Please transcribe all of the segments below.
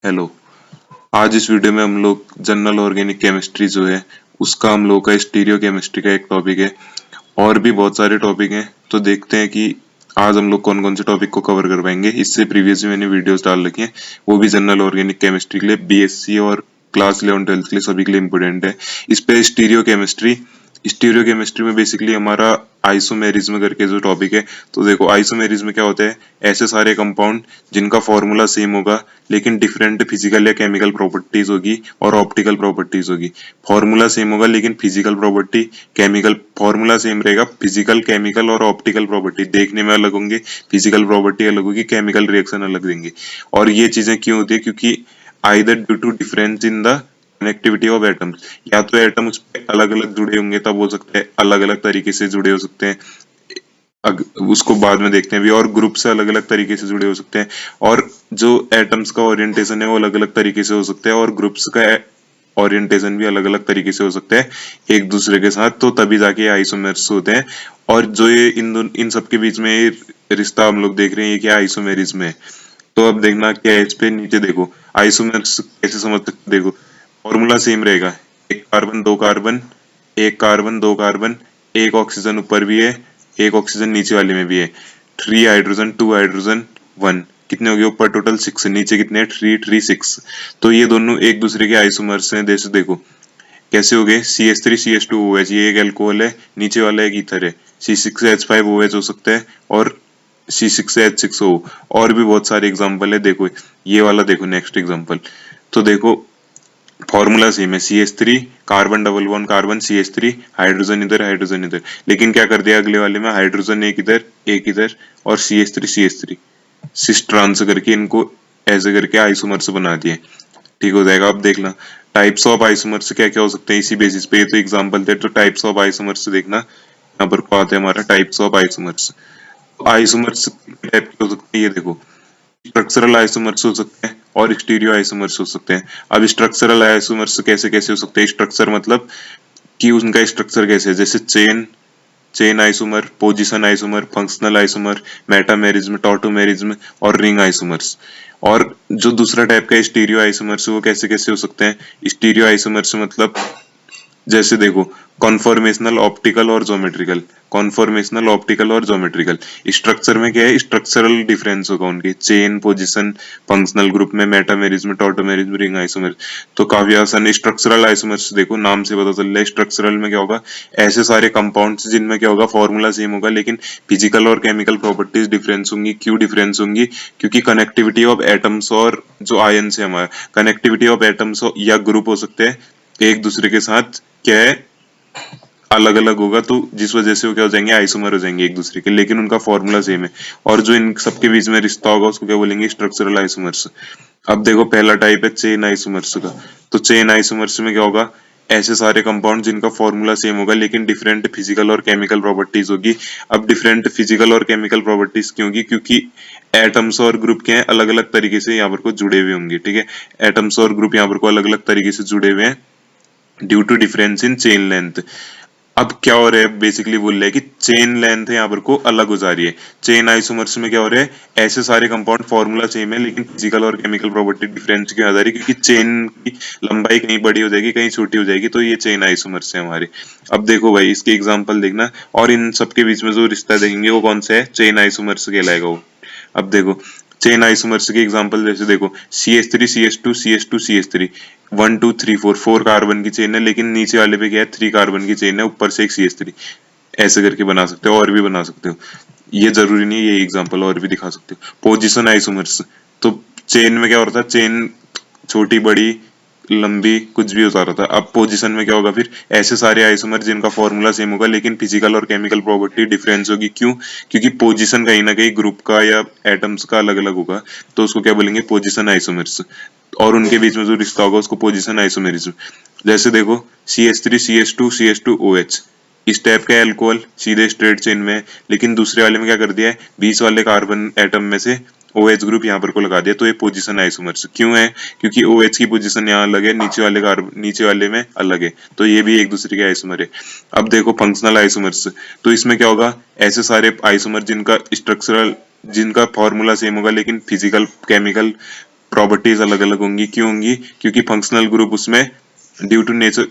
Hello. आज इस video में हम लोग जनरल ऑर्गेनिक केमिस्ट्री जो है उसका हम लोग का स्टीरियो केमिस्ट्री का एक टॉपिक है। और भी बहुत सारे टॉपिक हैं, तो देखते हैं कि आज हम लोग कौन कौन से टॉपिक को कवर कर पाएंगे। इससे प्रीवियस में मैंने वीडियोस डाल रखी हैं, वो भी जनरल ऑर्गेनिक केमिस्ट्री के लिए, बीएससी और क्लास 11 12 के लिए सभी के लिए इम्पोर्टेंट है। इस पे स्टीरियो केमिस्ट्री में बेसिकली हमारा आइसोमेरिज्म करके जो टॉपिक है। तो देखो आइसोमेरिज्म क्या होता है, ऐसे सारे कंपाउंड जिनका फॉर्मूला सेम होगा लेकिन डिफरेंट फिजिकल या केमिकल प्रॉपर्टीज होगी और ऑप्टिकल प्रॉपर्टीज होगी। फॉर्मूला सेम होगा लेकिन physical property, chemical formula same रहेगा, फिजिकल केमिकल और ऑप्टिकल प्रॉपर्टी देखने में अलग होंगे, फिजिकल प्रॉपर्टी अलग होगी, केमिकल रिएक्शन अलग देंगे। और ये चीजें क्यों होती है, क्योंकि either due to difference in the connectivity of atoms, या तो एटम उस पे अलग अलग जुड़े होंगे तब हो सकता है, अलग अलग तरीके से जुड़े हो सकते हैं, उसको बाद में देखते हैं भी, और ग्रुप से अलग अलग तरीके से जुड़े हो सकते हैं। और जो एटम्स का ओरिएंटेशन है वो अलग अलग तरीके से हो सकता है, और ग्रुप्स का ओरिएंटेशन भी अलग अलग तरीके से हो सकता है एक दूसरे के साथ, तो तभी जाके आइसोमेर्स होते हैं। और जो ये इन सब के बीच में ये रिश्ता हम लोग देख रहे हैं, ये क्या आइसोमेरिज्म है। तो अब देखना क्या है, इस पे नीचे देखो आइसोमेर्स कैसे समझ सकते, देखो फॉर्मूला सेम रहेगा, एक कार्बन दो कार्बन, एक कार्बन दो कार्बन, एक ऑक्सीजन ऊपर भी है, एक ऑक्सीजन नीचे वाले में भी है, 3 हाइड्रोजन 2 हाइड्रोजन 1, कितने हो गए ऊपर टोटल 6, नीचे कितने हैं 3 3 6। तो ये दोनों एक दूसरे के आइसोमर्स हैं। जैसे देखो कैसे हो गए, CH3CH2OH, ये एक अल्कोहल है, नीचे वाला एक ईथर है, C6H5OH हो सकता है, और C6H6O। और भी बहुत सारे एग्जांपल है, देखो ये वाला देखो नेक्स्ट एग्जांपल। तो देखो फॉर्मूला सेम है, CH3 carbon double bond carbon CH3, hydrogen इधर, लेकिन क्या कर दिया अगले वाले में, हाइड्रोजन एक इधर और CH3 सिस ट्रांस करके इनको ऐसे करके आइसोमर्स बना दिए। ठीक हो जाएगा। अब देखना टाइप्स ऑफ आइसोमर्स क्या क्या हो सकते हैं इसी बेसिस पे, ये तो एग्जांपल थे। तो टाइप्स ऑफ आइसोमर्स देखना, यहाँ पर आता है हमारा types of isomers. Isomers type के हो सकते हैं, ये देखो स्ट्रक्चरल आइसोमर्स हो सकते हैं और स्टीरियो आइसोमर्स हो सकते हैं। अब स्ट्रक्चरल आइसोमर्स कैसे कैसे हो सकते हैं, स्ट्रक्चर मतलब कि उनका स्ट्रक्चर कैसे है, जैसे chain chain isomer, position isomer, functional isomer, metamerism, tautomerism और रिंग आइसोमर्स। और जो दूसरा टाइप का स्टीरियो आइसोमर्स वो कैसे कैसे हो सकते हैं, स्टीरियो आइसोमर्स मतलब जैसे देखो कॉन्फॉर्मेशनल ऑप्टिकल और ज्योमेट्रिकल, कॉन्फॉर्मेशनल ऑप्टिकल और ज्योमेट्रिकल। स्ट्रक्चर में क्या है, स्ट्रक्चरल डिफरेंस होगा उनके, चेन पोजीशन, फंक्शनल ग्रुप में मेटामेरिज्म, टॉटोमेरिज्म, रिंग आइसोमर। तो काफी आसान। स्ट्रक्चरल आइसोमर्स देखो नाम से पता चल रहा है, स्ट्रक्चरल में क्या होगा, ऐसे सारे कंपाउंड्स जिनमें क्या होगा फॉर्मूला सेम होगा लेकिन फिजिकल और केमिकल प्रॉपर्टीज डिफरेंस होंगी। क्यों डिफरेंस होंगी, क्योंकि कनेक्टिविटी ऑफ एटम्स और जो आयन्स है हमारा, कनेक्टिविटी ऑफ एटम्स या ग्रुप हो सकते हैं एक दूसरे के साथ क्या है अलग अलग होगा, तो जिस वजह से वो क्या हो जाएंगे आइसोमर हो जाएंगे एक दूसरे के, लेकिन उनका फॉर्मूला सेम है। और जो इन सबके बीच में रिश्ता होगा उसको क्या बोलेंगे, स्ट्रक्चरल आइसोमर्स। अब देखो पहला टाइप है चेन आइसोमर्स का। तो चेन आइसोमर्स में क्या होगा, ऐसे सारे कंपाउंड जिनका फॉर्मूला सेम होगा लेकिन डिफरेंट फिजिकल और केमिकल प्रॉपर्टीज होगी। अब डिफरेंट फिजिकल और केमिकल प्रॉपर्टीज क्यों होगी, क्योंकि एटम्स और ग्रुप के अलग अलग तरीके से यहाँ पर को जुड़े हुए होंगे। ठीक है, एटम्स और ग्रुप यहाँ पर को अलग अलग तरीके से जुड़े हुए हैं due to difference in chain length. अब क्या हो रहा है, बेसिकली बोल रहे हैं कि चेन लेंथ है यहाँ पर को अलग हो जा रही है। चेन आइसोमर्स में क्या हो रहा है, ऐसे सारे कंपाउंड फॉर्मूला सेम है लेकिन फिजिकल और केमिकल प्रॉपर्टी डिफरेंस क्यों आ जा रही है, क्योंकि चेन की लंबाई कहीं बड़ी हो जाएगी कहीं छोटी हो जाएगी, तो ये चेन आइसोमर्स है हमारे। अब देखो भाई इसके एग्जाम्पल देखना, और इन सबके बीच में जो रिश्ता देखेंगे वो कौन सा है, चेन आइसोमर्स कहलाएगा वो। अब देखो चेन आइसोमर्स के एग्जांपल जैसे देखो CH3 CH2 1 2 3 4, 4 कार्बन की चेन है लेकिन नीचे वाले पे क्या है 3 कार्बन की चेन है, ऊपर से एक CH3, ऐसे करके बना सकते हो और भी बना सकते हो। ये जरूरी नहीं है, ये एग्जांपल और भी दिखा सकते हो। पोजीशन आइसोमर्स, तो चेन में क्या होता है, चेन छोटी बड़ी लंबी कुछ भी होता रहता है। अब पोजीशन में क्या होगा, फिर ऐसे सारे आइसोमर जिनका फॉर्मूला सेम होगा लेकिन फिजिकल और केमिकल प्रॉपर्टी डिफरेंस होगी। क्यों, क्योंकि पोजीशन कहीं ना कहीं ग्रुप का या एटम्स का अलग अलग होगा, तो उसको क्या बोलेंगे पोजीशन आइसोमर्स। और उनके बीच में जो रिश्ता होगा उसको पोजीशन आइसोमेरिज्म। जैसे देखो CH3 CH2 CH2OH, इस टाइप का एल्कोहल सीधे स्ट्रेट चेन में है, लेकिन दूसरे वाले में क्या कर दिया है, 20 वाले कार्बन एटम में से OH ग्रुप यहाँ पर को लगा दिया, तो ये पोजीशन आइसोमर्स क्यों है, क्योंकि OH की पोजीशन यहाँ अलग है, नीचे वाले में अलग है, तो ये भी एक दूसरे के आइसोमर है। अब देखो फंक्शनल आइसोमर्स, तो इसमें क्या होगा, ऐसे सारे आइसोमर जिनका फॉर्मूला सेम होगा लेकिन फिजिकल केमिकल प्रॉपर्टीज अलग अलग होंगी। क्यों होंगी? क्योंकि फंक्शनल ग्रुप उसमें due to nature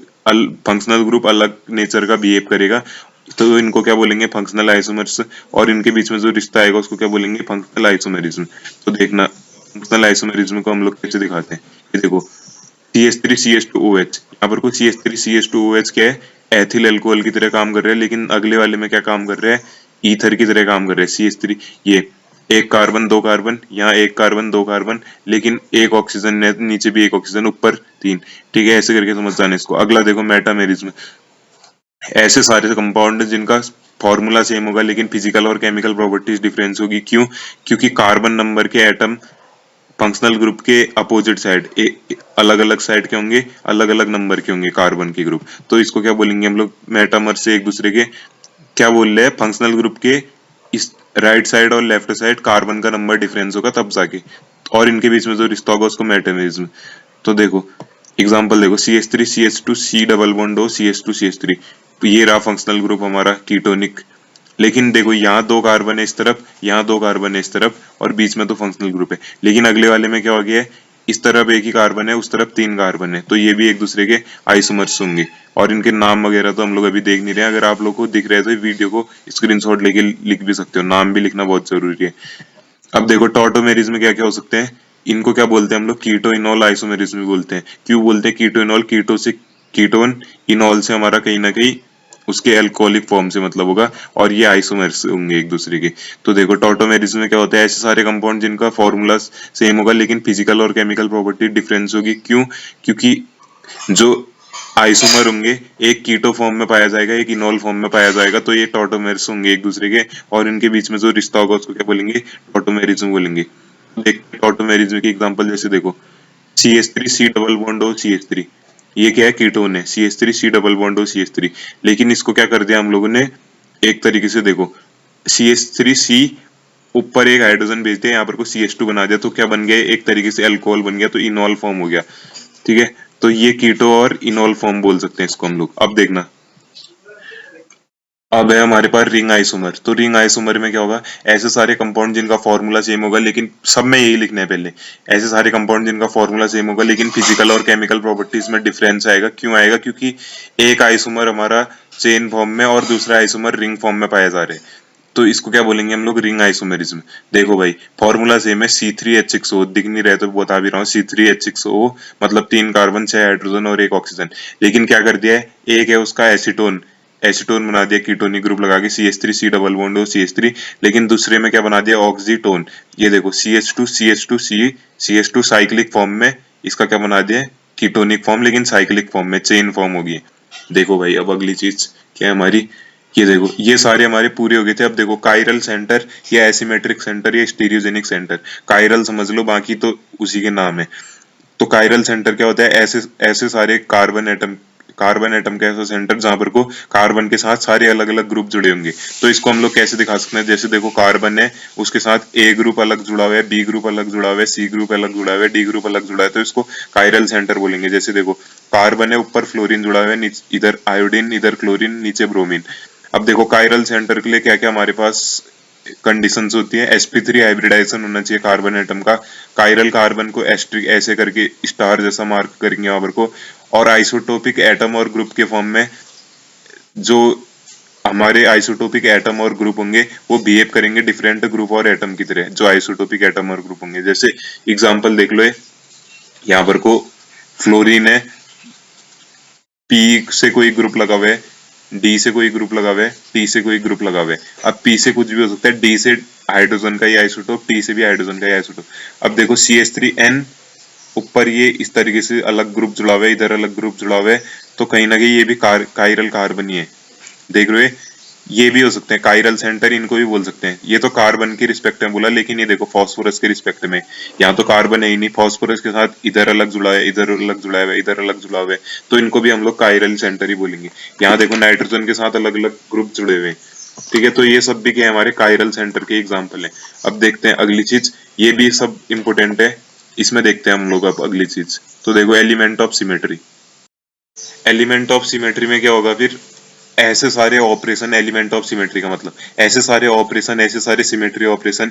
functional group अलग नेचर का बिहेव करेगा, तो इनको क्या बोलेंगे? Functional isomers. और इनके बीच में जो रिश्ता आएगा उसको क्या बोलेंगे? Functional isomerism. तो देखना फंक्शनल आइसोमेरिज्म को हम लोग कैसे दिखाते हैं। ये देखो CH3CH2OH, यहाँ पर कुछ CH3CH2OH क्या है? एथिल अल्कोहल की तरह काम कर रहे हैं, लेकिन अगले वाले में क्या काम कर रहे हैं? ईथर की तरह काम कर रहे हैं। CH3 ये एक कार्बन दो कार्बन, यहाँ एक कार्बन दो कार्बन, लेकिन एक ऑक्सीजन, नीचे भी एक ऑक्सीजन, ऊपर तीन। ठीक है, ऐसे करके समझ जाना इसको। अगला देखो मेटामेरिज्म। ऐसे सारे कंपाउंड जिनका फॉर्मूला सेम होगा लेकिन फिजिकल और केमिकल प्रॉपर्टीज डिफरेंस होगी। क्यों? क्योंकि कार्बन नंबर के एटम फंक्शनल ग्रुप के अपोजिट साइड अलग अलग साइड के होंगे, अलग अलग नंबर के होंगे कार्बन के ग्रुप। तो इसको क्या बोलेंगे हम लोग? मेटामर से एक दूसरे के क्या बोल रहे हैं? फंक्शनल ग्रुप के इस राइट साइड और लेफ्ट साइड कार्बन का नंबर डिफरेंस होगा तब जाके, और इनके बीच में जो रिश्ता होगा उसको मेटामेरिज्म। तो देखो एग्जांपल देखो CH3CH2 C डबल बॉन्ड हो CH2CH3, तो ये रहा फंक्शनल ग्रुप हमारा कीटोनिक। लेकिन देखो यहाँ दो कार्बन है इस तरफ, यहाँ दो कार्बन है इस तरफ, और बीच में तो फंक्शनल ग्रुप है। लेकिन अगले वाले में क्या हो गया है? इस तरफ एक ही कार्बन है, उस तरफ तीन कार्बन है, तो ये भी एक दूसरे के आइसोमर्स होंगे। और इनके नाम वगैरह तो हम लोग अभी देख नहीं रहे हैं। अगर आप लोग को दिख रहे हैं तो वीडियो को स्क्रीनशॉट लेके लिख भी सकते हो, नाम भी लिखना बहुत जरूरी है। अब देखो टॉटोमेरिज्म में क्या क्या हो सकते हैं? इनको क्या बोलते हैं हम लोग? कीटोइनॉल आइसोमेरिज्म भी बोलते हैं। क्यों बोलते हैं कीटोइनॉल? कीटो से कीटोन, इनॉल से हमारा कहीं ना कहीं उसके अल्कोहलिक फॉर्म से मतलब होगा, और ये आइसोमर्स होंगे एक दूसरे के। तो देखो टॉटोमेरिज्म में क्या होता है? ऐसे सारे कंपाउंड जिनका फॉर्मूला सेम होगा लेकिन फिजिकल और केमिकल प्रॉपर्टी डिफरेंस होगी। क्यों? क्योंकि जो आइसोमर होंगे, एक कीटो फॉर्म में पाया जाएगा, एक इनॉल फॉर्म में पाया जाएगा, तो ये टॉटोमेर्स होंगे एक दूसरे के, और इनके बीच में जो रिश्ता होगा उसको क्या बोलेंगे? टॉटोमेरिज्म बोलेंगे। देखते टॉटोमेरिज्म की एग्जांपल, जैसे देखो CH3 C डबल बॉन्ड हो CH3, ये क्या है? कीटोन है। CH3 C डबल बॉन्ड हो CH3, लेकिन इसको क्या कर दिया हम लोगों ने? एक तरीके से देखो CH3C ऊपर एक हाइड्रोजन भेज दिया, यहाँ पर को CH2 बना दिया, तो क्या बन गया? एक तरीके से अल्कोहल बन गया, तो इनॉल फॉर्म हो गया। ठीक है, तो ये कीटो और इनॉल फॉर्म बोल सकते हैं इसको हम लोग। अब देखना, अब है हमारे पास रिंग आइसोमर। तो रिंग आइसोमर में क्या होगा? ऐसे सारे कंपाउंड जिनका फॉर्मूला सेम होगा, लेकिन सब में यही लिखना है पहले, ऐसे सारे कंपाउंड जिनका फॉर्मूला सेम होगा लेकिन फिजिकल और केमिकल प्रॉपर्टीज में डिफरेंस आएगा। क्यों आएगा? क्योंकि एक आइसोमर हमारा चेन फॉर्म में और दूसरा आइसोमर रिंग फॉर्म में पाया जा रहा है, तो इसको क्या बोलेंगे हम लोग? Ring isomerism. देखो भाई फॉर्मूला सेम है, C3H6O, दिख नहीं रहे तो बता भी रहा हूँ, C3H6O मतलब तीन कार्बन, छह हाइड्रोजन और एक ऑक्सीजन। लेकिन क्या कर दिया है? एक है उसका एसीटोन, एसीटोन बना दिया कीटोनिक ग्रुप लगा के, CH3C डबल बॉन्ड हो CH3, लेकिन दूसरे में क्या बना दिया? ऑक्सीटोन। ये देखो CH2 साइक्लिक फॉर्म में, इसका क्या बना दिया? कीटोनिक फॉर्म, लेकिन साइक्लिक फॉर्म में, चेन फॉर्म होगी। देखो भाई अब अगली चीज क्या है हमारी? ये देखो ये सारे हमारे पूरे हो गए थे। अब देखो काइरल सेंटर या एसिमेट्रिक सेंटर या स्टीरियोजेनिक सेंटर, काइरल समझ लो, बाकी तो उसी के नाम है। तो काइरल सेंटर क्या होता है? ऐसे ऐसे सारे कार्बन एटम का ऐसा सेंटर जहां पर को कार्बन के साथ सारे अलग अलग ग्रुप जुड़े होंगे। तो इसको हम लोग कैसे दिखा सकते हैं? जैसे देखो कार्बन है, उसके साथ ए ग्रुप अलग जुड़ा हुआ है, बी ग्रुप अलग जुड़ा हुआ है, सी ग्रुप अलग जुड़ा हुआ है, डी ग्रुप अलग जुड़ा है, तो इसको काइरल सेंटर बोलेंगे। जैसे देखो कार्बन है, ऊपर फ्लोरीन जुड़ा हुआ है, इधर आयोडीन, इधर क्लोरीन, नीचे ब्रोमीन। अब देखो काइरल सेंटर के लिए क्या क्या हमारे पास कंडीशंस होती है? sp3 हाइब्रिडाइजेशन होना चाहिए कार्बन एटम का, काइरल कार्बन को एस्ट्रिक ऐसे करके स्टार जैसा मार्क करेंगे यहाँ पर को, और आइसोटोपिक एटम और ग्रुप के फॉर्म में जो हमारे आइसोटोपिक एटम और ग्रुप होंगे वो बिहेव करेंगे डिफरेंट ग्रुप और एटम की तरह, जो आइसोटोपिक एटम और ग्रुप होंगे। जैसे एग्जांपल देख लो, यहाँ पर को फ्लोरीन है, पी से कोई ग्रुप लगा हुआ है, डी से कोई ग्रुप लगा हुआ है, टी से कोई ग्रुप लगा हुआ है। अब पी से कुछ भी हो सकता है, डी से हाइड्रोजन का ही आइसोटोप, टी से भी हाइड्रोजन का ही आइसोटोप। अब देखो CH3N ऊपर ये इस तरीके से अलग ग्रुप जुड़ा हुआ है, इधर अलग ग्रुप जुड़ा हुआ है, तो कहीं ना कहीं ये भी काइरल कार्बन ही है। देख रहे हो, ये भी हो सकते हैं काइरल सेंटर, इनको भी बोल सकते हैं। ये तो कार्बन के रिस्पेक्ट में बोला, लेकिन ये देखो फास्फोरस के रिस्पेक्ट में, यहाँ तो कार्बन है ही नहीं, फास्फोरस के साथ इधर अलग जुड़ा है, इधर अलग जुड़ा है, इधर अलग जुड़ा हुआ है, तो इनको भी हम लोग काइरल सेंटर ही बोलेंगे। यहाँ देखो नाइट्रोजन के साथ अलग अलग ग्रुप जुड़े हुए हैं। ठीक है, तो ये सब भी क्या है? हमारे काइरल सेंटर के एग्जाम्पल है। अब देखते हैं अगली चीज, ये भी सब इंपोर्टेंट है, इसमें देखते हैं हम लोग अब अगली चीज। तो देखो element of symmetry, element of symmetry में क्या होगा फिर? ऐसे सारे ऑपरेशन, एलिमेंट ऑफ सिमेट्री का मतलब ऐसे सारे ऑपरेशन, ऐसे सारे सिमेट्री ऑपरेशन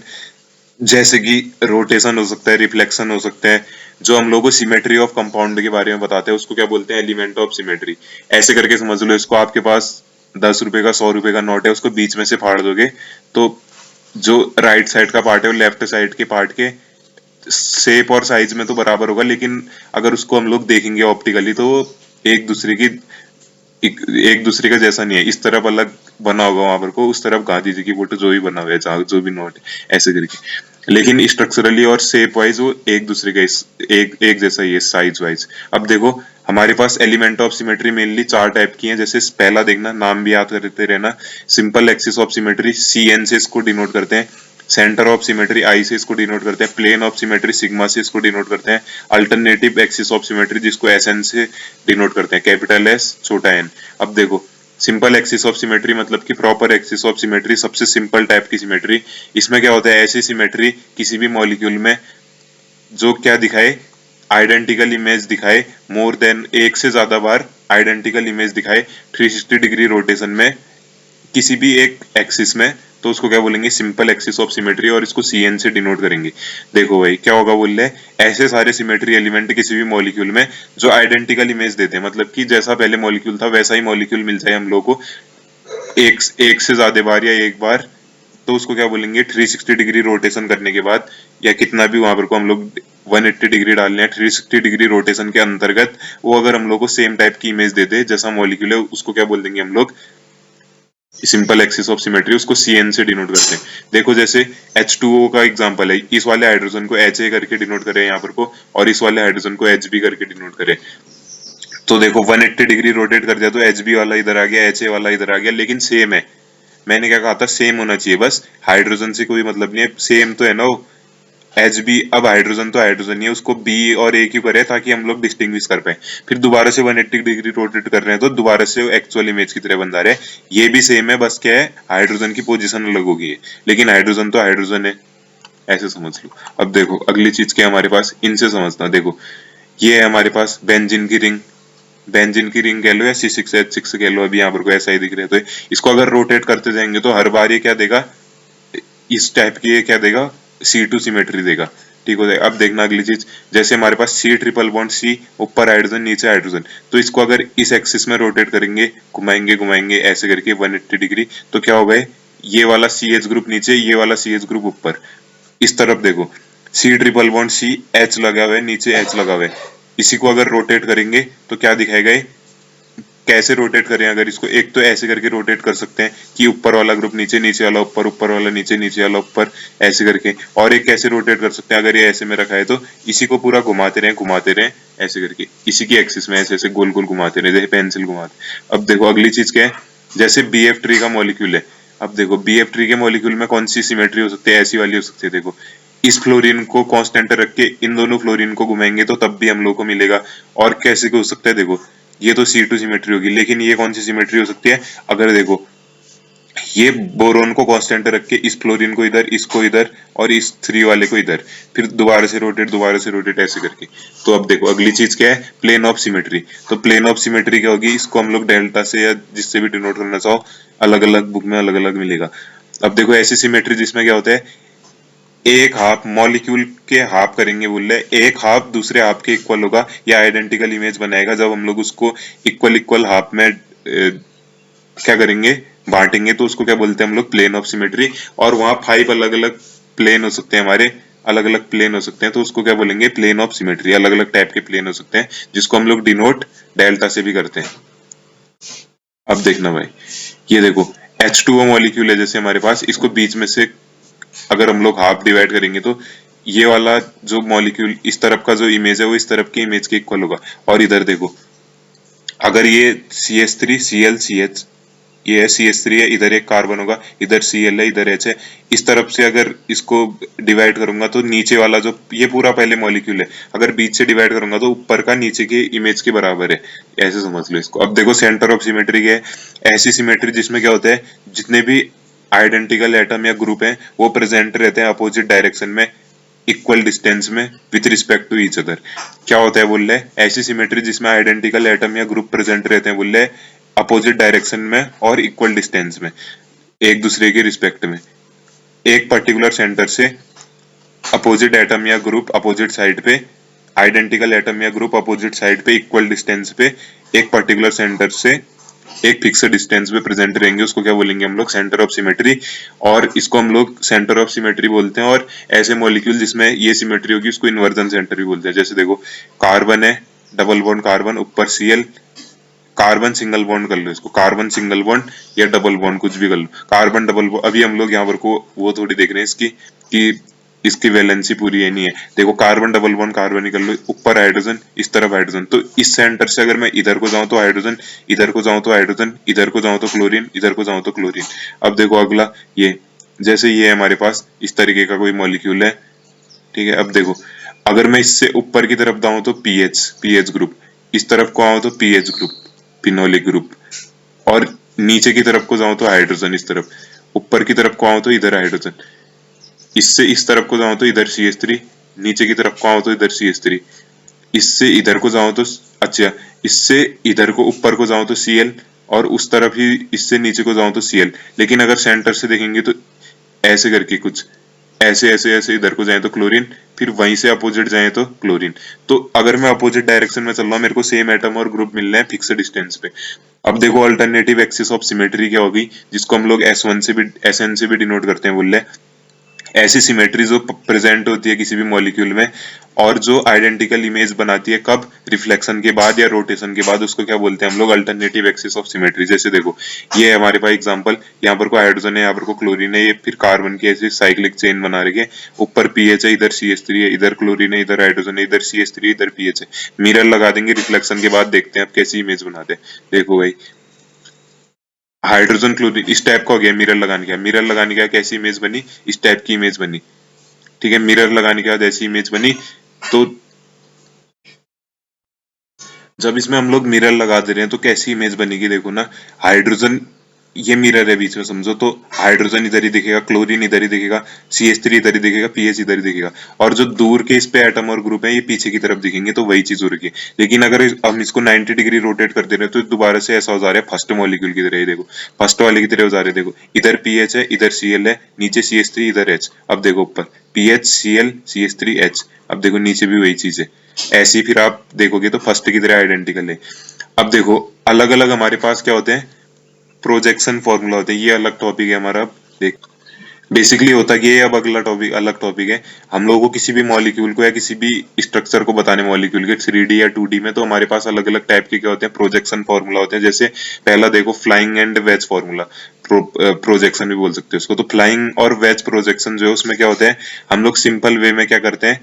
जैसे कि रोटेशन हो सकता है, रिफ्लेक्शन हो सकता है। जो हम लोगों को सिमेट्री ऑफ कंपाउंड के बारे में बताते हैं उसको क्या बोलते हैं, एलिमेंट ऑफ सिमेट्री। ऐसे करके समझ लो इसको, आपके पास 10 रुपए का 100 रुपए का नोट है, उसको बीच में से फाड़ दोगे तो जो राइट साइड का पार्ट है वो लेफ्ट साइड के पार्ट के शेप और साइज में तो बराबर होगा, लेकिन अगर उसको हम लोग देखेंगे ऑप्टिकली तो एक दूसरे की एक दूसरे का जैसा नहीं है। इस तरफ अलग बना होगा वहां पर को, उस तरफ गांधी जी की फोटो जो भी बना हुआ है, जहाँ जो भी नोट है ऐसे करके, लेकिन स्ट्रक्चरली और शेप वाइज वो एक दूसरे का एक जैसा ही है साइज वाइज। अब देखो हमारे पास element of symmetry mainly 4 type की हैं। जैसे पहला देखना, नाम भी याद करते रहना, simple axis of symmetry, CN से इसको डिनोट करते हैं। सेंटर ऑफ सिमेट्री I से इसको डिनोट करते हैं। प्लेन ऑफ सिमेट्री सिग्मा से इसको डिनोट करते हैं। अल्टरनेटिव एक्सिस ऑफ सिमेट्री जिसको SN से डिनोट करते हैं, कैपिटल S छोटा n। अब देखो सिंपल एक्सिस ऑफ सिमेट्री मतलब कि प्रॉपर एक्सिस ऑफ सिमेट्री, सबसे सिंपल टाइप की सिमेट्री। इसमें क्या होता है, ऐसी सिमेट्री किसी भी मॉलिक्यूल में जो क्या दिखाए, आइडेंटिकल इमेज दिखाए, मोर देन एक से ज्यादा बार आइडेंटिकल इमेज दिखाए 360 डिग्री रोटेशन में किसी भी एक एक्सिस में, तो उसको क्या बोलेंगे, सिंपल एक्सिस ऑफ सिमेट्री, और इसको CN से डिनोट करेंगे। देखो भाई क्या होगा, बोल रहे ऐसे सारे सिमेट्री एलिमेंट किसी भी मॉलिक्यूल में जो आइडेंटिकल इमेज देते हैं, मतलब कि जैसा पहले मॉलिक्यूल था वैसा ही मॉलिक्यूल मिल जाए हम लोग को एक से ज्यादा बार या एक बार, तो उसको क्या बोलेंगे, 360 डिग्री रोटेशन करने के बाद, या कितना भी वहां पर को हम लोग 180 डिग्री डालने हैं, 360 डिग्री रोटेशन के अंतर्गत वो अगर हम लोग को सेम टाइप की इमेज दे दे जैसा मॉलिक्यूल है, उसको क्या बोल देंगे हम लोग, सिंपल एक्सिस ऑफ सिमेट्री, उसको CN से डिनोट करते हैं। देखो जैसे H2O का एग्जांपल है, इस वाले हाइड्रोजन को HA करके डिनोट करें यहाँ पर को, और इस वाले हाइड्रोजन को HB करके डिनोट करें, तो देखो 180 डिग्री रोटेट कर दिया तो HB वाला इधर आ गया, HA वाला इधर आ गया, लेकिन सेम है। मैंने क्या कहा था, सेम होना चाहिए, बस हाइड्रोजन से कोई मतलब नहीं है, सेम तो है ना वो। HB, अब हाइड्रोजन तो हाइड्रोजन ही है, उसको B और A क्यों करे, ताकि हम लोग डिस्टिंग्विश कर पाए। फिर दोबारा से 180 डिग्री रोटेट कर रहे हैं तो दोबारा से एक्चुअल इमेज की तरह बन जा रहे हैं। ये भी सेम है, बस क्या है, हाइड्रोजन की पोजीशन अलग होगी है, लेकिन हाइड्रोजन तो हाइड्रोजन है, ऐसे समझ लो। अब देखो अगली चीज क्या है हमारे पास, इनसे समझना। देखो ये है हमारे पास बेंजीन की रिंग, बेंजीन की रिंग कह लो या C6H6 कह लो, अभी यहाँ पर को ऐसा ही दिख रहा है, तो इसको अगर रोटेट करते जाएंगे तो हर बार ये क्या देगा, इस टाइप की ये क्या देगा, C2 सिमेट्री देगा। ठीक हो जाएगा। अब देखना अगली चीज, जैसे हमारे पास C ट्रिपल बॉन्ड C, ऊपर हाइड्रोजन नीचे हाइड्रोजन, तो इसको अगर इस एक्सिस में रोटेट करेंगे, घुमाएंगे घुमाएंगे ऐसे करके 180 डिग्री, तो क्या होगा, ये वाला CH ग्रुप नीचे, ये वाला CH ग्रुप ऊपर। इस तरफ देखो C triple bond C, H लगा हुआ है नीचे, H लगा हुआ है, इसी को अगर रोटेट करेंगे तो क्या दिखाएगा ये, कैसे रोटेट करें अगर इसको, एक तो ऐसे करके रोटेट कर सकते हैं कि ऊपर वाला ग्रुप नीचे, नीचे वाला ऊपर, ऊपर वाला नीचे, नीचे वाला ऊपर, ऐसे करके। और एक कैसे रोटेट कर सकते हैं, अगर ये ऐसे में रखा है तो इसी को पूरा घुमाते रहें ऐसे करके, इसी की एक्सिस में ऐसे ऐसे गोल गोल घुमाते रहे, जैसे पेंसिल घुमाते। अब देखो अगली चीज क्या है, जैसे BF ट्री का मॉलिक्यूल है। अब देखो BF ट्री के मॉलिक्यूल में कौन सी सिमेट्री हो सकती है, ऐसी वाली हो सकती है। देखो इस फ्लोरीन को कांस्टेंट रख के इन दोनों फ्लोरीन को घुमाएंगे तो तब भी हम लोग को मिलेगा। और कैसे हो सकता है, देखो ये तो C2 सिमेट्री होगी, लेकिन ये कौन सी सिमेट्री हो सकती है, अगर देखो ये बोरोन को कांस्टेंट रख के इस फ्लोरीन को इधर, इसको इधर, और इस 3 वाले को इधर, फिर दोबारा से रोटेट ऐसे करके। तो अब देखो अगली चीज क्या है, प्लेन ऑफ सिमेट्री। तो प्लेन ऑफ सिमेट्री क्या होगी, इसको हम लोग डेल्टा से या जिससे भी डिनोट करना चाहो, अलग अलग बुक में अलग अलग मिलेगा। अब देखो ऐसी सिमेट्री जिसमें क्या होता है, एक हाफ मॉलिक्यूल के हाफ करेंगे बोल रहे, एक हाफ दूसरे हाफ के इक्वल होगा या आइडेंटिकल इमेज बनाएगा जब हम लोग उसको इक्वल इक्वल हाफ में क्या करेंगे, बांटेंगे, तो उसको क्या बोलते हैं हम लोग, प्लेन ऑफ सिमेट्री। और वहां 5 अलग अलग प्लेन हो सकते हैं हमारे, अलग अलग प्लेन हो सकते हैं, तो उसको क्या बोलेंगे, प्लेन ऑफ सिमेट्री। अलग अलग टाइप के प्लेन हो सकते हैं जिसको हम लोग डिनोट डेल्टा से भी करते हैं। अब देखना भाई, ये देखो H2O मॉलिक्यूल है जैसे हमारे पास, इसको बीच में से अगर हम लोग हाफ डिवाइड करेंगे तो ये वाला जो मॉलिक्यूल, इस तरफ का जो इमेज है वो इस तरफ के इमेज के इक्वल होगा। और इधर देखो अगर ये CH3Cl CH, ये है CH3 है, इधर एक कार्बन होगा, इधर Cl है, इधर H है, इस तरफ से अगर इसको डिवाइड करूंगा तो नीचे वाला जो ये पूरा पहले मॉलिक्यूल है, अगर बीच से डिवाइड करूंगा तो ऊपर का नीचे के इमेज के बराबर है, ऐसे समझ लो इसको। अब देखो सेंटर ऑफ सिमेट्री क्या है, ऐसी सिमेट्री जिसमें क्या होता है, जितने भी आइडेंटिकल एटम या ग्रुप हैं वो प्रेजेंट रहते हैं अपोजिट डायरेक्शन में, इक्वल डिस्टेंस में with respect to each other. क्या होता है बोल रहे, ऐसी सिमेट्री जिसमें आइडेंटिकल एटम या ग्रुप प्रेजेंट रहते हैं बोल रहे अपोजिट डायरेक्शन में और इक्वल डिस्टेंस में, एक दूसरे के रिस्पेक्ट में, एक पर्टिकुलर सेंटर से अपोजिट एटम या ग्रुप अपोजिट साइड पे, आइडेंटिकल एटम या ग्रुप अपोजिट साइड पे इक्वल डिस्टेंस पे एक पर्टिकुलर सेंटर से एक फिक्स्ड डिस्टेंस पे प्रेजेंट रहेंगे, उसको क्या बोलेंगे हम लोग, सेंटर ऑफ सिमेट्री। और इसको हम लोग सेंटर ऑफ सिमेट्री बोलते हैं। और ऐसे मॉलिक्यूल जिसमें ये सिमेट्री होगी उसको इन्वर्जन सेंटर भी बोलते हैं। जैसे देखो कार्बन है, डबल बॉन्ड कार्बन, ऊपर Cl, कार्बन सिंगल बॉन्ड कर लो, इसको कार्बन सिंगल बॉन्ड या डबल बॉन्ड कुछ भी कर लो, कार्बन डबल बॉन्ड। अभी हम लोग यहाँ पर को वो थोड़ी देख रहे हैं इसकी कि इसकी वैलेंसी पूरी है नहीं है। देखो कार्बन डबल बॉन्ड कार्बन ही कर लो, ऊपर हाइड्रोजन, इस तरफ हाइड्रोजन। तो इस सेंटर से अगर मैं इधर को जाऊं तो हाइड्रोजन, इधर को जाऊं तो हाइड्रोजन, इधर को जाऊं तो क्लोरीन, इधर को जाऊं तो क्लोरीन। अब देखो अगला ये, जैसे ये हमारे पास इस तरीके का कोई मॉलिक्यूल है, ठीक है। अब देखो अगर मैं इससे ऊपर की तरफ जाऊं तो पीएच ग्रुप, इस तरफ को आऊं तो पीएच ग्रुप, फिनोलिक ग्रुप। और नीचे की तरफ को जाऊं तो हाइड्रोजन, इस तरफ ऊपर की तरफ को आऊं तो इधर हाइड्रोजन, इससे इस तरफ को जाऊं तो इधर CH3, नीचे की तरफ को आऊं तो इधर CH3, इससे इधर को जाऊं तो अच्छा, इससे इधर को ऊपर को जाऊं तो Cl, और उस तरफ ही इससे नीचे को जाऊं तो Cl। लेकिन अगर सेंटर से देखेंगे तो ऐसे करके कुछ ऐसे ऐसे ऐसे इधर को जाए तो क्लोरीन, फिर वहीं से अपोजिट जाए तो क्लोरीन। तो अगर मैं अपोजिट डायरेक्शन में चल रहा हूँ, मेरे को सेम एटम और ग्रुप मिल रहे हैं फिक्स्ड डिस्टेंस पे। अब देखो अल्टरनेटिव एक्सिस ऑफ सिमेट्री क्या होगी, जिसको हम लोग S1 से भी SN से भी डिनोट करते हैं, बोल रहे हैं ऐसी सिमेट्री जो प्रेजेंट होती है किसी भी मॉलिक्यूल में और जो आइडेंटिकल इमेज बनाती है, कब, रिफ्लेक्शन के बाद या रोटेशन के बाद, उसको क्या बोलते हैं हम लोग, अल्टरनेटिव एक्सिस ऑफ सिमेट्री। जैसे देखो ये है हमारे पास एग्जांपल, यहाँ पर को हाइड्रोजन है, यहाँ पर को क्लोरीन है, ये फिर कार्बन की ऐसी साइक्लिक चेन बना रही है। ऊपर पीएच है, इधर CH3 है, इधर क्लोरीन है, इधर हाइड्रोजन है, इधर CH3, इधर पीएच है। मिरर लगा देंगे, रिफ्लेक्शन के बाद देखते हैं अब कैसी इमेज बनाते हैं। देखो भाई हाइड्रोजन क्लोरीन इस टाइप का हो गया, मिरर लगाने का, मिरर लगाने का कैसी इमेज बनी, इस टाइप की इमेज बनी, ठीक है। मिरर लगाने के बाद ऐसी इमेज बनी। तो जब इसमें हम लोग मिरर लगा दे रहे हैं तो कैसी इमेज बनेगी, देखो ना, हाइड्रोजन ये मिरर है बीच में समझो, तो हाइड्रोजन इधर ही दिखेगा, क्लोरीन इधर ही दिखेगा, CH3 इधर ही दिखेगा, पीएच इधर ही दिखेगा। और जो दूर के इस पे एटम और ग्रुप है ये पीछे की तरफ दिखेंगे, तो वही चीज हो रही है। लेकिन अगर हम इसको 90 डिग्री रोटेट कर दे रहे हैं तो दोबारा से ऐसा हो जा रहा है फर्स्ट मॉलिक्यूल की तरह, देखो फर्स्ट वाले की तरह हो जा रहे हैं। देखो इधर पीएच है, इधर Cl है, नीचे CH3, इधर H। अब देखो ऊपर पीएच Cl CH3 H, अब देखो नीचे भी वही चीज है। ऐसी फिर आप देखोगे तो फर्स्ट की तरह आइडेंटिकल है। अब देखो अलग अलग हमारे पास क्या होते हैं, प्रोजेक्शन फॉर्मूला होते हैं। ये अलग टॉपिक है हमारा। देख बेसिकली होता कि ये अब अगला टॉपिक अलग टॉपिक है। हम लोगों को किसी भी मॉलिक्यूल को या किसी भी स्ट्रक्चर को बताने मॉलिक्यूल के 3D या 2D में, तो हमारे पास अलग अलग टाइप के क्या होते हैं, प्रोजेक्शन फॉर्मूला होते हैं। जैसे पहला देखो flying and veg formula, projection भी बोल सकते हैं उसको। तो फ्लाइंग और वेज प्रोजेक्शन जो है उसमें क्या होता है, हम लोग सिंपल वे में क्या करते हैं,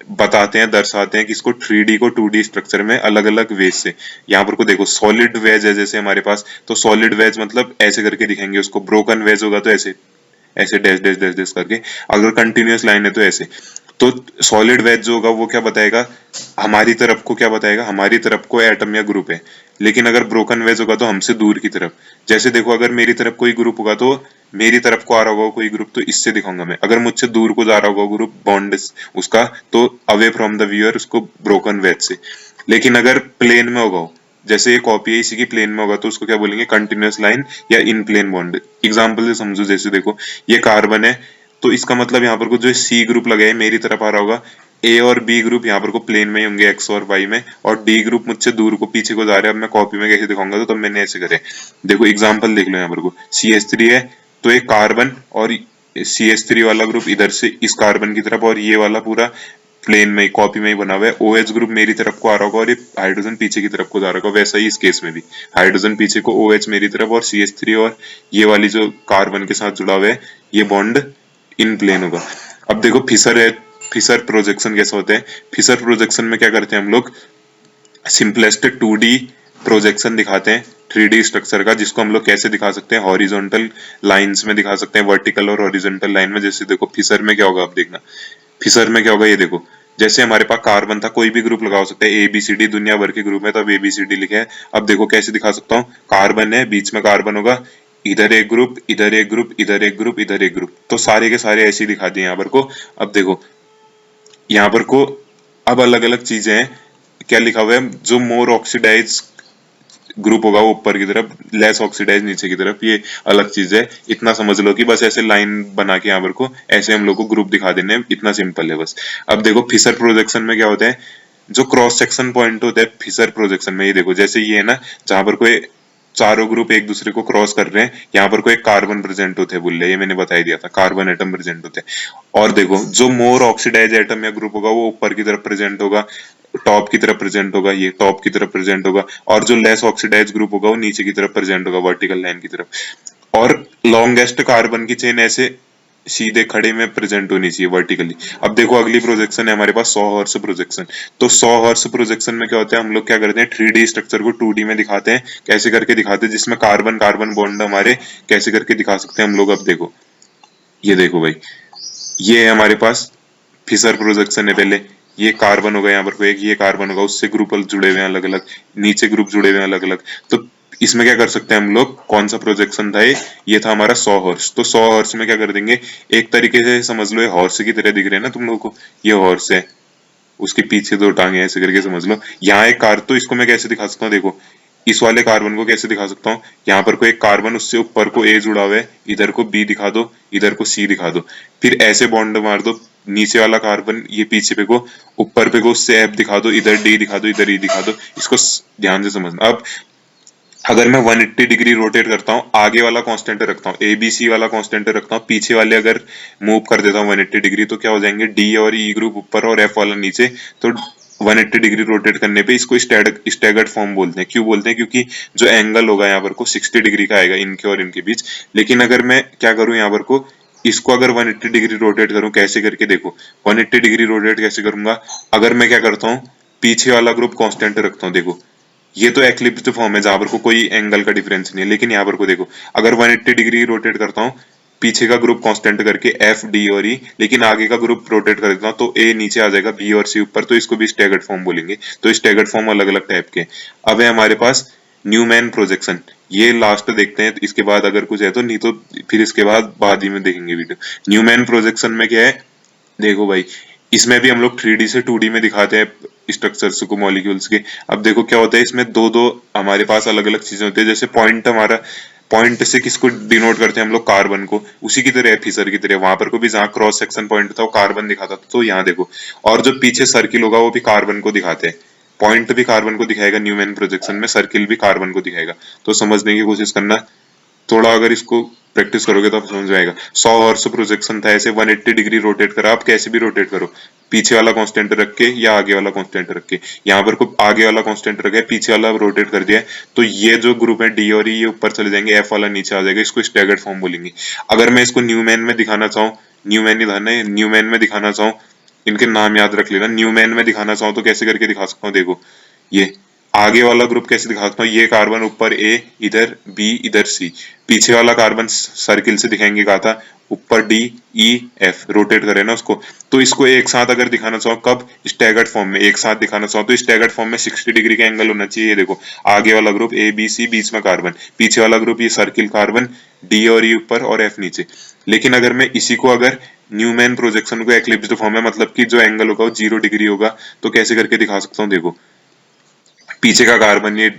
बताते हैं, दर्शाते हैं कि इसको 3D को 2D स्ट्रक्चर में अलग अलग वेज से। यहाँ पर को देखो सॉलिड वेज है जैसे हमारे पास, तो सॉलिड वेज मतलब ऐसे करके दिखेंगे उसको, ब्रोकन वेज होगा तो ऐसे ऐसे डैश डैश डैश डैश करके, अगर कंटिन्यूअस लाइन है तो ऐसे। तो सॉलिड वेज जो होगा वो क्या बताएगा, हमारी तरफ को क्या बताएगा, हमारी तरफ को एटम या ग्रुप है। लेकिन अगर ब्रोकन वेज होगा तो हमसे दूर की तरफ। जैसे देखो अगर मेरी तरफ कोई ग्रुप होगा तो मेरी तरफ को आ रहा होगा कोई ग्रुप तो इससे दिखाऊंगा मैं, अगर मुझसे दूर को जा रहा होगा ग्रुप बॉन्ड उसका, तो अवे फ्रॉम द व्यूअर उसको ब्रोकन वेज से। लेकिन अगर प्लेन में होगा, जैसे ये कॉपी है इसी की प्लेन में होगा तो उसको क्या बोलेंगे, कंटिन्यूअस लाइन या इन प्लेन बॉन्ड। एग्जांपल से समझो, जैसे देखो ये कार्बन है, तो इसका मतलब यहाँ पर को जो सी ग्रुप लगा है मेरी तरफ आ रहा होगा, ए और बी ग्रुप यहाँ पर को प्लेन में ही होंगे एक्स और वाई में, और डी ग्रुप मुझसे दूर को पीछे को जा रहे हैं। अब मैं कॉपी में कैसे दिखाऊंगा, तो तब मैंने ऐसे करे। देखो एग्जांपल देख लो, यहाँ पर को CH3 है, तो एक कार्बन और CH3 वाला ग्रुप इधर से इस कार्बन की तरफ, और ये वाला पूरा प्लेन में कॉपी में ही बना हुआ है। OH ग्रुप मेरी तरफ को आ रहा होगा और ये हाइड्रोजन पीछे की तरफ को जा रहा होगा। वैसा ही इस केस में भी हाइड्रोजन पीछे को, OH मेरी तरफ, और CH3 और ये वाली जो कार्बन के साथ जुड़ा हुआ है ये बॉन्ड इन प्लेन होगा। अब देखो फिशर है, फिशर प्रोजेक्शन कैसा होता है, फिशर प्रोजेक्शन में क्या करते हैं हम लोग, सिंपलेस्ट 2D प्रोजेक्शन दिखाते हैं 3D स्ट्रक्चर का, जिसको हम लोग कैसे दिखा सकते हैं, हॉरिजॉन्टल लाइंस में दिखा सकते हैं, वर्टिकल और हॉरिजॉन्टल लाइन में। जैसे देखो फिशर में क्या होगा, आप देखना फिशर में क्या होगा, ये देखो जैसे हमारे पास कार्बन था, कोई भी ग्रुप लगा हो सकता है, ABCD दुनिया भर के ग्रुप है तो अब ABCD लिखे हैं। अब देखो कैसे दिखा सकता हूँ, कार्बन है, बीच में कार्बन होगा, इधर एक ग्रुप, इधर एक ग्रुप, इधर एक ग्रुप, इधर एक ग्रुप, तो सारे के सारे ऐसे ही दिखा दिए यहाँ पर को। अब देखो यहाँ पर को अब अलग अलग चीजें हैं, क्या लिखा हुआ है, जो मोर ऑक्सीडाइज ग्रुप होगा वो ऊपर की तरफ, लेस ऑक्सीडाइज नीचे की तरफ, ये अलग चीज है। इतना समझ लो कि बस ऐसे लाइन बना के यहाँ पर को ऐसे हम लोग को ग्रुप दिखा देने हैं, इतना सिंपल है बस। अब देखो फिशर प्रोजेक्शन में क्या होता है, जो क्रॉस सेक्शन पॉइंट होता है फिशर प्रोजेक्शन में, ये देखो जैसे ये है ना, जहां पर कोई चारों ग्रुप एक दूसरे को क्रॉस कर रहे हैं, यहाँ पर कोई कार्बन प्रेजेंट होते हैं बुल्ले, ये मैंने बता ही दिया था, कार्बन एटम प्रेजेंट होते हैं। और देखो जो मोर ऑक्सीडाइज एटम या ग्रुप होगा वो ऊपर की तरफ प्रेजेंट होगा, टॉप की तरफ प्रेजेंट होगा, ये टॉप की तरफ प्रेजेंट होगा। और जो लेस ऑक्सीडाइज ग्रुप होगा वो नीचे की तरफ प्रेजेंट होगा, वर्टिकल लाइन की तरफ। और लॉन्गेस्ट कार्बन की चेन ऐसे सीधे खड़े में प्रेजेंट होनी चाहिए वर्टिकली। अब देखो अगली प्रोजेक्शन है हमारे पास 100 हॉर्स प्रोजेक्शन। तो 100 हॉर्स प्रोजेक्शन में क्या होता है, हम लोग क्या करते हैं 3D स्ट्रक्चर को 2D में दिखाते हैं। कैसे करके दिखाते हैं, जिसमें कार्बन कार्बन बॉन्ड हमारे कैसे करके दिखा सकते हैं हम लोग। अब देखो ये देखो भाई, ये है हमारे पास फिशर प्रोजेक्शन है। पहले ये कार्बन होगा यहाँ पर कोई एक, ये कार्बन होगा, उससे ग्रुप जुड़े हुए हैं अलग अलग, नीचे ग्रुप जुड़े हुए हैं अलग अलग। तो इसमें क्या कर सकते हैं हम लोग, कौन सा प्रोजेक्शन था ये था हमारा 100 हॉर्स। तो 100 हॉर्स में क्या कर देंगे, एक तरीके से समझ लो ये हॉर्स की तरह दिख रहे हैं ना तुम लोगों को, ये हॉर्स है, उसके पीछे दो टांगे ऐसे करके समझ लो। यहाँ एक कार, तो इसको मैं कैसे दिखा सकता हूँ, देखो इस वाले कार्बन को कैसे दिखा सकता हूँ, यहाँ पर कोई एक कार्बन, उससे ऊपर को ए जुड़ा हुआ है, इधर को बी दिखा दो, इधर को सी दिखा दो, फिर ऐसे बॉन्ड मार दो, नीचे वाला कार्बन ये पीछे पे को, ऊपर पे को उससे एफ दिखा दो, इधर डी दिखा दो, इधर ई दिखा दो। इसको ध्यान से समझना। अब अगर मैं 180 डिग्री रोटेट करता हूँ, आगे वाला कांस्टेंट रखता हूँ, ए बी सी वाला कांस्टेंट रखता हूँ, पीछे वाले अगर मूव कर देता हूँ 180 डिग्री, तो क्या हो जाएंगे, डी और ई ग्रुप ऊपर और एफ वाला नीचे। तो 180 डिग्री रोटेट करने पे इसको स्टैगर्ड फॉर्म बोलते हैं। क्यों बोलते हैं, क्योंकि जो एंगल होगा यहाँ पर को 60 डिग्री का आएगा इनके और इनके बीच। लेकिन अगर मैं क्या करूँ यहाँ पर को, इसको अगर 180 डिग्री रोटेट करूं, कैसे करके देखो 180 डिग्री रोटेट कैसे करूंगा, अगर मैं क्या करता हूँ पीछे वाला ग्रुप कांस्टेंट रखता हूँ। देखो ये तो एक्लिप्स्ड फॉर्म है जहां पर को कोई एंगल का डिफरेंस नहीं है, लेकिन यहाँ पर को देखो अगर 180 डिग्री रोटेट करता हूँ, पीछे का ग्रुप कांस्टेंट करके एफ डी और ई, लेकिन आगे का ग्रुप रोटेट कर देता हूँ तो ए नीचे आ जाएगा, बी और सी ऊपर, तो इसको भी स्टैगर्ड फॉर्म बोलेंगे। तो स्टैगर्ड फॉर्म अलग अलग टाइप के। अब है हमारे पास न्यूमैन प्रोजेक्शन, ये लास्ट देखते हैं, इसके बाद अगर कुछ है तो, नहीं तो फिर इसके बाद ही में देखेंगे वीडियो। न्यूमैन प्रोजेक्शन में क्या है, देखो भाई इसमें भी हम लोग 3D से 2D में दिखाते हैं स्ट्रक्चर्स को, मॉलिक्यूल्स के। अब देखो क्या होता है, इसमें दो दो हमारे पास अलग अलग चीजें होती है। जैसे पॉइंट, हमारा पॉइंट से किसको डिनोट करते हैं हम लोग, कार्बन को, उसी की तरह फिशर की तरह वहां पर को भी जहाँ क्रॉस सेक्शन पॉइंट था वो कार्बन दिखाता था, तो यहाँ देखो। और जो पीछे सर्किल होगा वो भी कार्बन को दिखाते हैं, पॉइंट भी कार्बन को दिखाएगा न्यूमैन प्रोजेक्शन में, सर्किल भी कार्बन को दिखाएगा। तो समझने की कोशिश करना थोड़ा, अगर इसको प्रैक्टिस करोगे तो आप समझ में आएगा। 100 हॉर्स प्रोजेक्शन था, ऐसे 180 डिग्री रोटेट करा, आप कैसे भी रोटेट करो, पीछे वाला कांस्टेंट रख के या आगे वाला कांस्टेंट रख के। यहाँ पर को आगे वाला कांस्टेंट रखा है, पीछे वाला रोटेट कर दिया है, तो ये जो ग्रुप है डी और ई ये ऊपर चले जाएंगे, एफ वाला नीचे आ जाएगा, इसको स्टैगर्ड फॉर्म बोलेंगे। अगर मैं इसको न्यूमैन में दिखाना चाहूँ, न्यूमैन ही था ना, न्यूमैन में दिखाना चाहूँ, इनके नाम याद रख लेना, न्यूमैन में दिखाना चाहूँ तो कैसे करके दिखा सकता हूँ, देखो ये आगे वाला ग्रुप कैसे दिखा सकता हूँ, ये कार्बन ऊपर ए, इधर बी, इधर सी, पीछे वाला कार्बन सर्किल से दिखाएंगे, कहा था ऊपर डी ई एफ, रोटेट करे ना उसको। तो इसको एक साथ अगर दिखाना चाहो, कब, स्टैगर्ड फॉर्म में एक साथ दिखाना चाहो, तो स्टैगर्ड फॉर्म में 60 डिग्री का एंगल होना चाहिए। ये देखो आगे वाला ग्रुप ए बी सी, बीच में कार्बन, पीछे वाला ग्रुप ये सर्किल कार्बन, डी और ई ऊपर और एफ नीचे। लेकिन अगर मैं इसी को, अगर न्यूमैन प्रोजेक्शन को एक्लिप्स्ड फॉर्म में, मतलब कि जो एंगल होगा वो 0 डिग्री होगा, तो कैसे करके दिखा सकता हूँ, देखो पीछे का कार्बन ये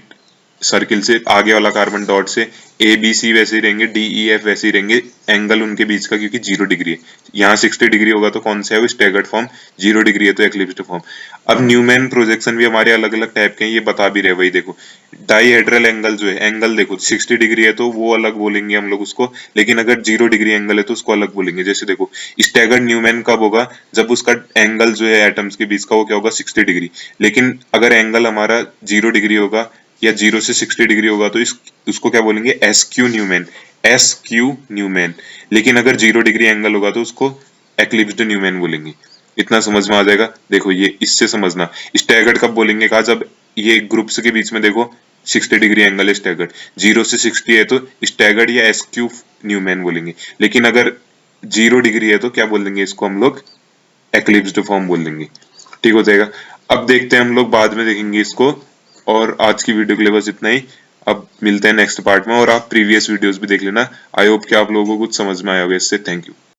सर्किल से, आगे वाला कार्बन डॉट से, ए बी सी वैसे ही रहेंगे, डी ई एफ वैसे ही रहेंगे, एंगल उनके बीच का क्योंकि 0 डिग्री है। यहाँ 60 डिग्री होगा तो कौन सा है वो, स्टैगर्ड फॉर्म, 0 डिग्री है तो एक्लिप्स्ड फॉर्म। अब न्यूमैन प्रोजेक्शन भी हमारे अलग अलग टाइप के हैं, ये बता भी रहे भाई। देखो डाईहेड्रल एंगल जो है, एंगल देखो 60 डिग्री है तो वो अलग बोलेंगे हम लोग उसको, लेकिन अगर 0 डिग्री एंगल है तो उसको अलग बोलेंगे। जैसे देखो स्टैगर्ड न्यूमैन कब होगा, जब उसका एंगल जो है एटम्स के बीच का वो क्या होगा, 60 डिग्री। लेकिन अगर एंगल हमारा 0 डिग्री होगा या 0 से 60 डिग्री होगा तो उसको क्या बोलेंगे, S Q Newman, S Q Newman. लेकिन अगर 0 डिग्री एंगल होगा तो उसको एक्लिप्स्ड न्यूमैन बोलेंगे। इतना समझ में आ जाएगा। देखो ये इससे समझना, स्टैगर्ड कब बोलेंगे, कहा जब ये ग्रुप्स के बीच में देखो 60 डिग्री एंगल है स्टैगर्ड, 0 से 60 है तो स्टैगर्ड या एस क्यू न्यूमैन बोलेंगे। लेकिन अगर 0 डिग्री है तो क्या बोल देंगे, इसको हम लोग एक्लिप्स्ड फॉर्म बोल देंगे। ठीक हो जाएगा। अब देखते हैं हम लोग, बाद में देखेंगे इसको। और आज की वीडियो के लिए बस इतना ही। अब मिलते हैं नेक्स्ट पार्ट में, और आप प्रीवियस वीडियोस भी देख लेना। आई होप कि आप लोगों को कुछ समझ में आया होगा इससे। Thank you.